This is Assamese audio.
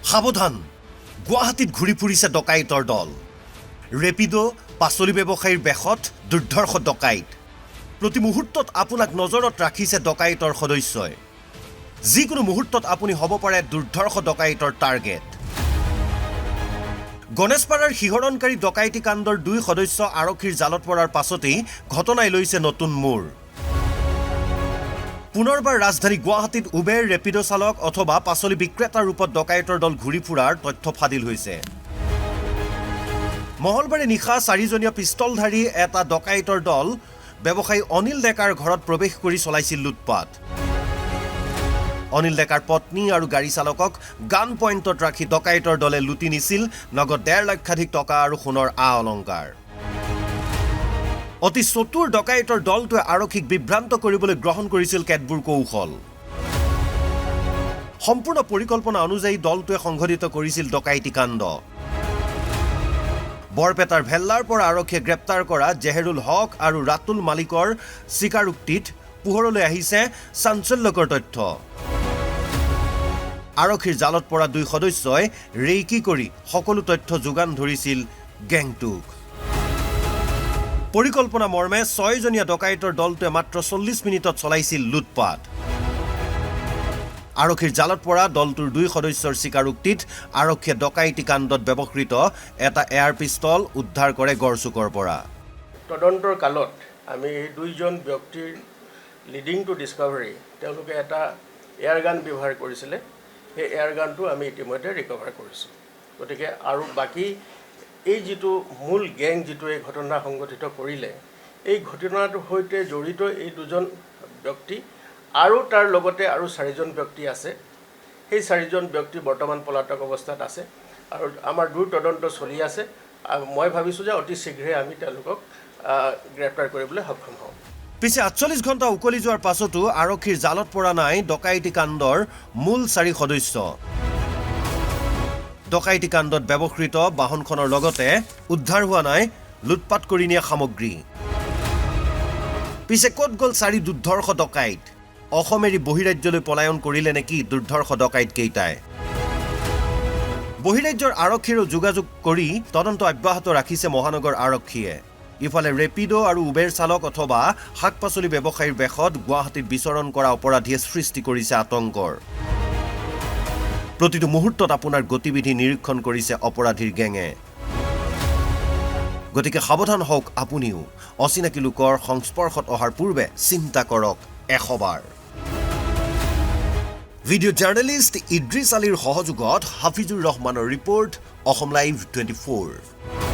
সাৱধান গুৱাহাটীত ঘূৰি ফুৰিছে ডকাইতৰ দল ৰেপিডো পাচলি ব্যৱসায়ীৰ বেশত দুৰ্ধৰ্ষ ডকাইত প্ৰতি মুহূৰ্তত আপোনাক নজৰত ৰাখিছে ডকাইতৰ সদস্যই যিকোনো মুহূৰ্তত আপুনি হ'ব পাৰে দুৰ্ধৰ্ষ ডকাইতৰ টাৰ্গেট গণেশপাৰাৰ শিহৰণকাৰী ডকাইতি কাণ্ডৰ দুই সদস্য আৰক্ষীৰ জালত পৰাৰ পাছতেই ঘটনাই লৈছে নতুন মূৰ পুনৰবাৰ ৰাজধানী গুৱাহাটীত উবেৰ ৰেপিডো চালক অথবা পাচলি বিক্ৰেতাৰ ৰূপত ডকাইতৰ দল ঘূৰি ফুৰাৰ তথ্য ফাদিল হৈছে মহলবাৰে নিশা চাৰিজনীয়া পিষ্টলধাৰী এটা ডকাইতৰ দল ব্যৱসায়ী অনিল ডেকাৰ ঘৰত প্ৰৱেশ কৰি চলাইছিল লুটপাট অনিল ডেকাৰ পত্নী আৰু গাড়ী চালকক গান পইণ্টত ৰাখি ডকাইতৰ দলে লুটি নিছিল নগদ 1.5 লক্ষাধিক টকা আৰু সোণৰ অলংকাৰ অতি চতুৰ ডকাইতৰ দলটোৱে আৰক্ষীক বিভ্ৰান্ত কৰিবলৈ গ্ৰহণ কৰিছিল কেতবোৰ কৌশল সম্পূৰ্ণ পৰিকল্পনা অনুযায়ী দলটোৱে সংঘটিত কৰিছিল ডকাইতি কাণ্ড বৰপেটাৰ ভেল্লাৰ পৰা আৰক্ষীয়ে গ্ৰেপ্তাৰ কৰা জেহেৰুল হক আৰু ৰাতুল মালিকৰ স্বীকাৰোক্তিত পোহৰলৈ আহিছে চাঞ্চল্যকৰ তথ্য আৰক্ষীৰ জালত পৰা দুই সদস্যই ৰেকি কৰি সকলো তথ্য যোগান ধৰিছিল গেংটোক পৰিকল্পনা মৰ্মে 6জনীয়া ডকাইতৰ দলটোৱে মাত্ৰ 40 মিনিটত চলাইছিল লুটপাট আৰক্ষীৰ জালত পৰা দলটোৰ দুই সদস্যৰ স্বীকাৰোক্তিত আৰক্ষীয়ে ডকাইতি কাণ্ডত ব্যৱহৃত এটা এয়াৰ পিষ্টল উদ্ধাৰ কৰে গড়চুকৰ পৰা তদন্তৰ কালত আমি দুইজন ব্যক্তিৰ লিডিং টু ডিস্কভাৰী তেওঁলোকে এটা এয়াৰ গান ব্যৱহাৰ কৰিছিলে সেই এয়াৰ গানটো আমি ইতিমধ্যে ৰিকভাৰ কৰিছোঁ গতিকে আৰু বাকী এই যিটো মূল গেং যিটো এই ঘটনা সংঘটিত কৰিলে এই ঘটনাটোৰ সৈতে জড়িত এই দুজন ব্যক্তি আৰু তাৰ লগতে আৰু 4জন ব্যক্তি আছে সেই 4জন ব্যক্তি বৰ্তমান পলাতক অৱস্থাত আছে আৰু আমাৰ দূৰ তদন্ত চলি আছে মই ভাবিছোঁ যে অতি শীঘ্ৰে আমি তেওঁলোকক গ্ৰেপ্তাৰ কৰিবলৈ সক্ষম হ'ম পিছে 48 ঘণ্টা উকলি যোৱাৰ পাছতো আৰক্ষীৰ জালত পৰা নাই ডকাইতি কাণ্ডৰ মূল 4 সদস্য ডকাইতি কাণ্ডত ব্যৱহৃত বাহনখনৰ লগতে উদ্ধাৰ হোৱা নাই লুটপাট কৰি নিয়া সামগ্ৰী পিছে ক'ত গ'ল 4 দুৰ্ধৰ্ষ ডকাইত অসমেৰী বহিৰাজ্যলৈ পলায়ন কৰিলে নেকি দুৰ্ধৰ্ষ ডকাইত কেইটাই বহিৰাজ্যৰ আৰক্ষীৰো যোগাযোগ কৰি তদন্ত অব্যাহত ৰাখিছে মহানগৰ আৰক্ষীয়ে ইফালে ৰেপিডো আৰু উবেৰ চালক অথবা শাক পাচলি ব্যৱসায়ীৰ বেশত গুৱাহাটীত বিচৰণ কৰা অপৰাধীয়ে সৃষ্টি কৰিছে আতংকৰ প্ৰতিটো মুহূৰ্তত আপোনাৰ গতিবিধি নিৰীক্ষণ কৰিছে অপৰাধীৰ গেঙে গতিকে সাৱধান হওক আপুনিও অচিনাকি লোকৰ সংস্পৰ্শত অহাৰ পূৰ্বে চিন্তা কৰক 100 বাৰ ভিডিঅ' জাৰ্নেলিষ্ট ইদ্ৰিছ আলীৰ সহযোগত হাফিজুৰ ৰহমানৰ ৰিপৰ্ট অসম লাইভ 24